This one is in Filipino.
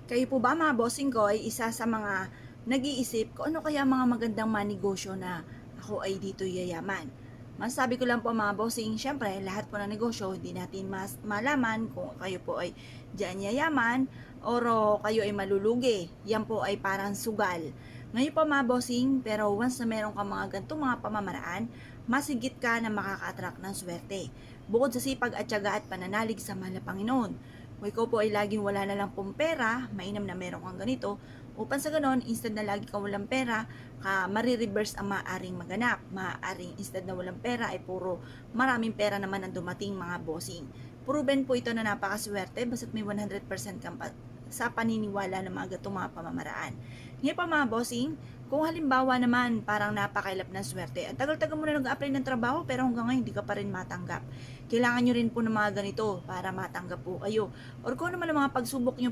Kayo po ba mga bossing ko ay isa sa mga nag-iisip kung ano kaya mga magandang manegosyo na ako ay dito yayaman? Masabi ko lang po mga bossing, syempre lahat po ng negosyo hindi natin mas malaman kung kayo po ay diyan yayaman o kayo ay malulugi. Yan po ay parang sugal. Ngayon po mga bossing, pero once na meron ka mga ganitong mga pamamaraan, masigit ka na makaka-attract ng swerte. Bukod sa sipag at tiyaga at pananalig sa mahal na Panginoon, kung ikaw po ay laging wala na lang pong pera, mainam na meron kang ganito, upang sa ganon, instead na lagi kang walang pera, marireverse ang maaaring maganap. Maaaring instead na walang pera ay puro maraming pera naman ang dumating mga bossing. Proven po ito na napakaswerte basta't may 100% kang sa paniniwala ng mga gatong mga pamamaraan. Ngayon pa mga bossing, kung halimbawa naman parang napakailap ng swerte, ang tagal-tagal mo na nag-apply ng trabaho pero hanggang ngayon hindi ka pa rin matanggap. Kailangan nyo rin po ng mga ganito para matanggap po kayo. Or kung ano naman ang mga pagsubok nyo